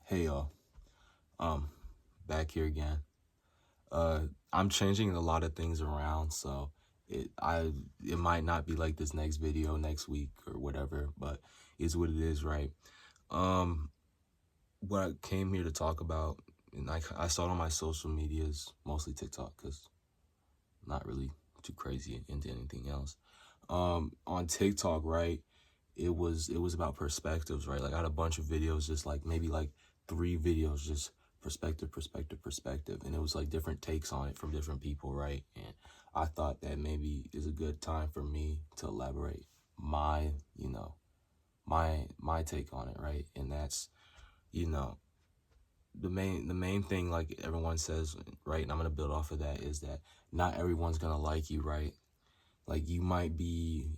Hey y'all, um, back here again. I'm changing a lot of things around, so it might not be like this next video next week or whatever, but it's what it is, right? Um, what I came here to talk about, and I saw it on my social medias, mostly TikTok, cause not really too crazy into anything else. On TikTok, right? It was about perspectives, right? Like I had a bunch of videos, just like maybe like 3 videos, just perspective, and it was like different takes on it from different people, right? And I thought that maybe is a good time for me to elaborate my, my take on it, right? And that's, you know, the main thing, like everyone says, right? And I'm gonna build off of that, is that not everyone's gonna like you, right? Like you might be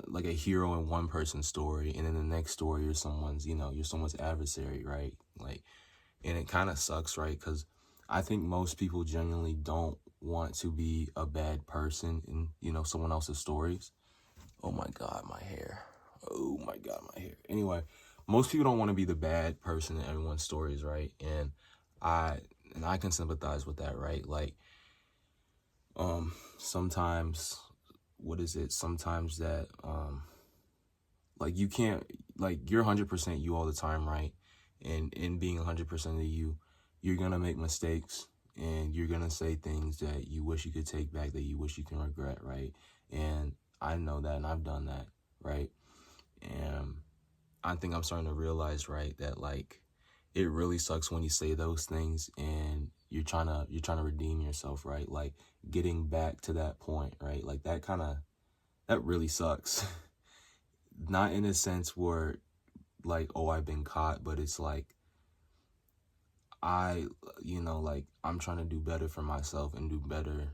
like a hero in one person's story, and then the next story you're someone's, you're someone's adversary, right? Like, and it kind of sucks, right? Because I think most people genuinely don't want to be a bad person in, someone else's stories. Oh my God, my hair. Oh my God, my hair. Anyway, most people don't want to be the bad person in everyone's stories, right? I and I can sympathize with that, right? Like, sometimes, what is it? Sometimes that, like you can't, like you're 100% you all the time, right? And in being 100% of you, you're gonna make mistakes, and you're gonna say things that you wish you could take back, that you wish you can regret, right? And I know that, and I've done that, right? And I think I'm starting to realize, right, that like it really sucks when you say those things and you're trying to redeem yourself, right? Like getting back to that point, right? Like that really sucks. Not in a sense where like, oh, I've been caught, but it's like I, like I'm trying to do better for myself and do better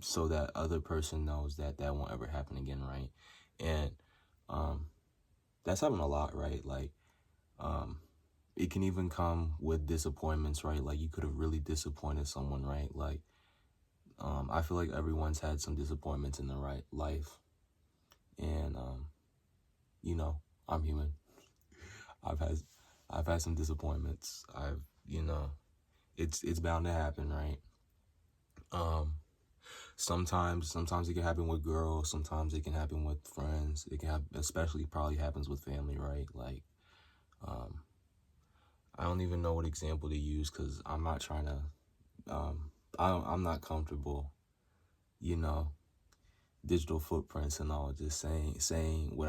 so that other person knows that that won't ever happen again, right? And um that's happened a lot, right? Like um it can even come with disappointments, right? Like you could have really disappointed someone, right? Like I feel like everyone's had some disappointments in their right life, and you know, I'm human. I've had I've had some disappointments. It's bound to happen, right? Um, sometimes it can happen with girls. Sometimes it can happen with friends. It can have, especially probably happens with family, right? Like, um, I don't even know what example to use because I'm not trying to. I'm not comfortable, you know, digital footprints and all. Just saying what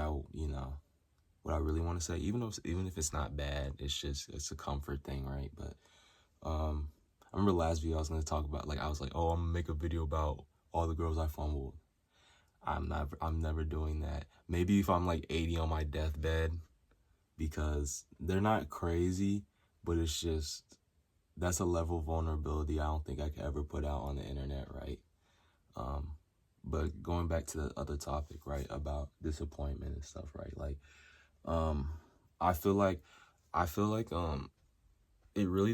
what I really want to say, even if it's not bad. It's a comfort thing, right? But I remember last video I was gonna talk about, like I was like, oh, I'm gonna make a video about all the girls I fumbled. I'm never doing that. Maybe if I'm like 80 on my deathbed, because they're not crazy, but it's just that's a level of vulnerability I don't think I could ever put out on the internet, right? Um, but going back to the other topic, right, about disappointment and stuff, right? Like, um, I feel like, I feel like, it really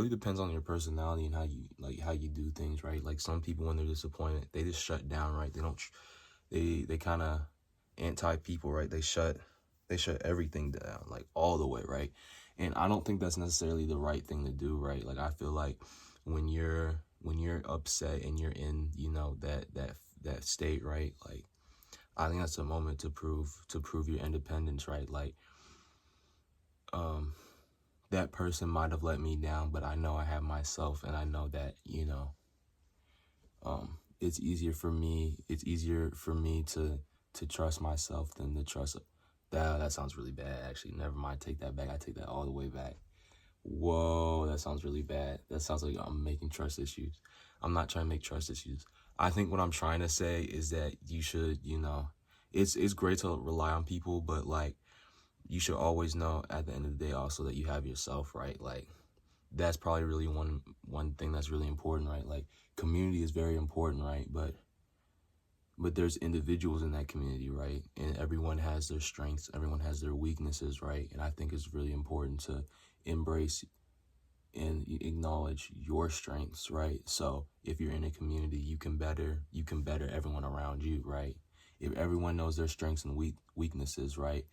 depends on your personality and how you do things, right? Like some people, when they're disappointed, they just shut down, right? They don't, they kind of anti people, right? They shut everything down, like all the way, right? And I don't think that's necessarily the right thing to do, right? Like I feel like when you're upset and you're in, that state, right? Like I think that's a moment to prove your independence, right? Like um that person might have let me down, but I know I have myself, and I know that, it's easier for me to trust myself than to trust. That sounds really bad, actually. Never mind, take that back. I take that all the way back. Whoa, that sounds really bad. That sounds like I'm making trust issues. I'm not trying to make trust issues. I think what I'm trying to say is that you should, it's great to rely on people, but like you should always know at the end of the day also that you have yourself, right? Like that's probably really one thing that's really important, right? Like community is very important, right? But there's individuals in that community, right? And everyone has their strengths, everyone has their weaknesses, right? And I think it's really important to embrace and acknowledge your strengths, right? So if you're in a community, you can better everyone around you, right? If everyone knows their strengths and weaknesses, right?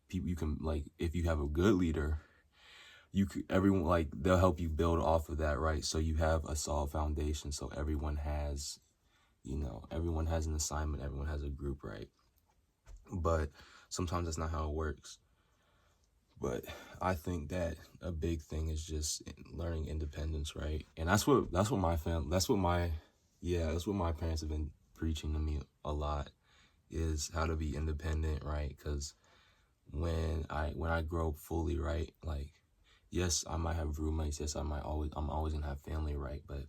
people, you can, like, if you have a good leader, everyone, like, they'll help you build off of that, right? So you have a solid foundation, so everyone has, everyone has an assignment, everyone has a group, right? But sometimes that's not how it works. But I think that a big thing is just learning independence, right? And that's what my parents have been preaching to me a lot, is how to be independent, right? Because when I grow up fully, right, like, yes, I might have roommates, yes, I'm always gonna have family, right? But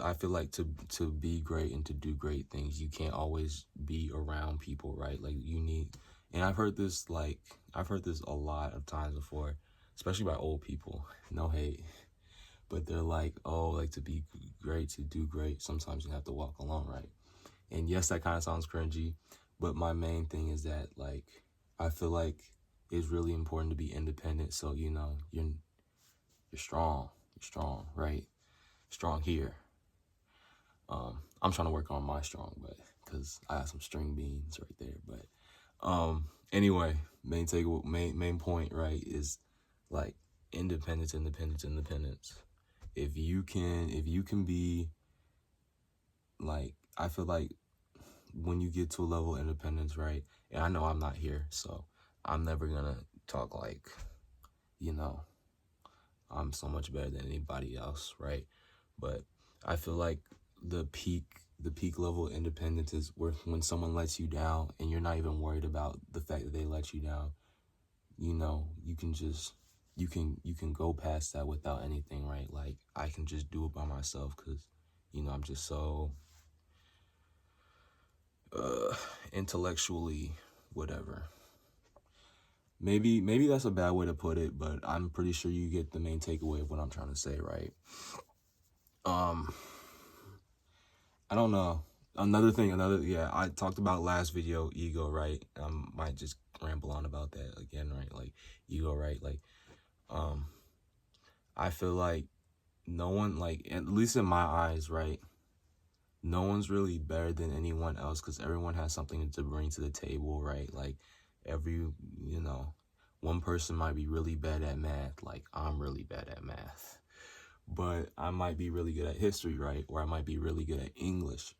I feel like to be great and to do great things, you can't always be around people, right? Like, you need, and I've heard this a lot of times before, especially by old people. No hate, but they're like, oh, like, to be great, to do great, sometimes you have to walk alone, right? And yes, that kind of sounds cringy, but my main thing is that, like, I feel like it's really important to be independent. So, you're strong, right? Strong here. I'm trying to work on my strong, but because I got some string beans right there. But anyway, main point, right, is like independence. If you can be, like, I feel like when you get to a level of independence, right, and I know I'm not here, so I'm never gonna talk like, I'm so much better than anybody else, right? But I feel like the peak level of independence is when someone lets you down and you're not even worried about the fact that they let you down. You can just, you can go past that without anything, right? Like, I can just do it by myself because, I'm just so intellectually whatever. Maybe that's a bad way to put it, but I'm pretty sure you get the main takeaway of what I'm trying to say, right? I don't know. I talked about last video, ego, right? Might just ramble on about that again, right? Like, ego, right? Like, I feel like no one, like, at least in my eyes, right, no one's really better than anyone else because everyone has something to bring to the table, right? Like, one person might be really bad at math, like I'm really bad at math, but I might be really good at history, right? Or I might be really good at English.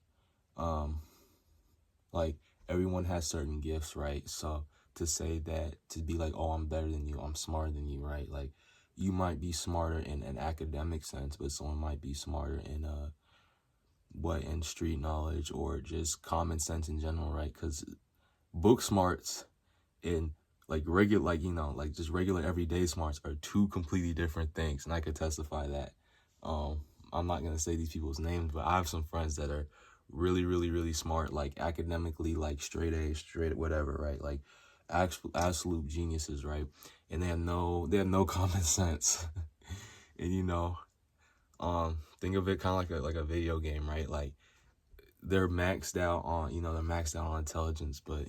Like, everyone has certain gifts, right? So to say that, to be like, oh, I'm better than you, I'm smarter than you, right? Like, you might be smarter in an academic sense, but someone might be smarter in in street knowledge or just common sense in general, right? Because book smarts and like regular, like, like just regular everyday smarts are two completely different things, and I could testify that. I'm not gonna say these people's names, but I have some friends that are really, really, really smart, like academically, like straight A, straight whatever, right? Like absolute geniuses, right? And they have no common sense. And think of it kind of like a video game, right? Like, they're maxed out on intelligence, but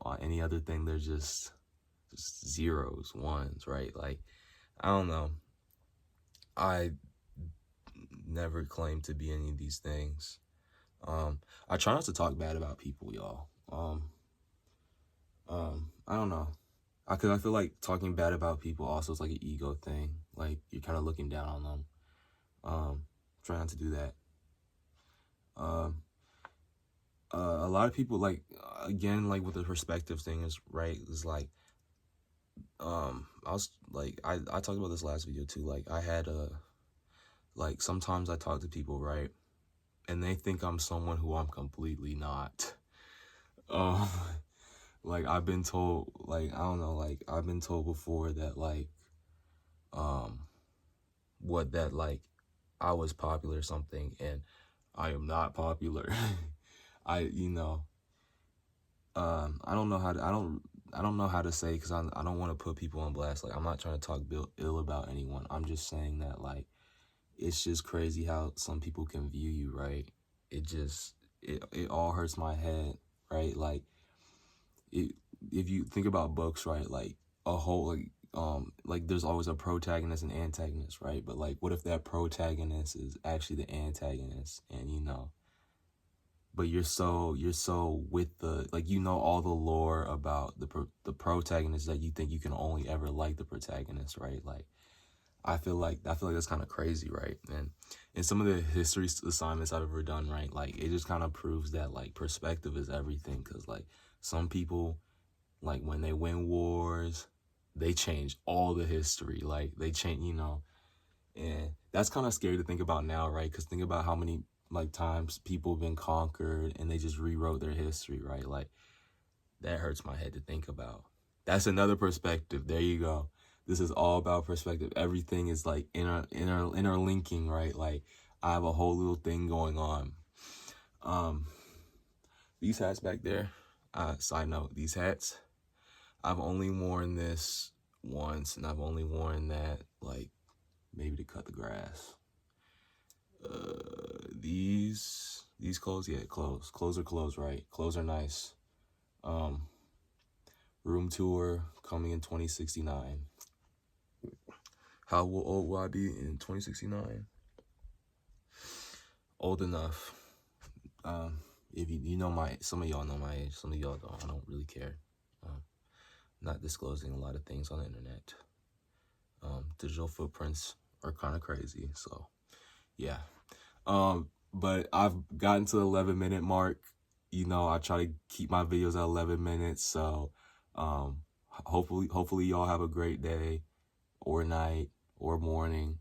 on any other thing they're just zeros, ones, right? Like, I don't know. I never claimed to be any of these things. I try not to talk bad about people, y'all. I don't know. Cause I feel like talking bad about people also is like an ego thing. Like, you're kind of looking down on them. Try not to do that. A lot of people, like, again, like with the perspective thing is right, is like, I was like, I talked about this last video too. Like, I had like, sometimes I talk to people, right, and they think I'm someone who I'm completely not. Like, I've been told, like, I don't know, like, I've been told before that, like, like, I was popular or something, and I am not popular. I don't know how to, I don't know how to say, because I don't want to put people on blast. Like, I'm not trying to talk ill about anyone. I'm just saying that, like, it's just crazy how some people can view you, right? It all hurts my head, right? Like, if you think about books, right, like a whole, like there's always a protagonist and antagonist, right? But like, what if that protagonist is actually the antagonist, and but you're so with the, like, you know, all the lore about the protagonist, that you think you can only ever like the protagonist, right? Like, I feel like that's kind of crazy, right? And in some of the history assignments I've ever done, right, like, it just kind of proves that, like, perspective is everything. Because, like, some people, like, when they win wars, they change all the history. Like, they change, you know, and that's kind of scary to think about now, right? Because think about how many, like, times people have been conquered and they just rewrote their history, right? Like, that hurts my head to think about. That's another perspective. There you go. This is all about perspective. Everything is, like, interlinking, right? Like, I have a whole little thing going on. These hats back there, side note, these hats, I've only worn this once, and I've only worn that, like, maybe to cut the grass. These clothes, yeah, clothes are clothes, right? Clothes are nice. Room tour coming in 2069. How old will I be in 2069? Old enough. If you know some of y'all know my age, some of y'all don't. I don't really care. Not disclosing a lot of things on the internet. Digital footprints are kind of crazy, so yeah. But I've gotten to the 11-minute mark. You know, I try to keep my videos at 11 minutes, so hopefully y'all have a great day or night or morning.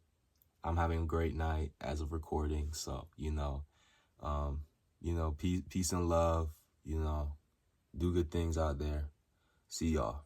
I'm having a great night as of recording, so peace and love, do good things out there. See y'all.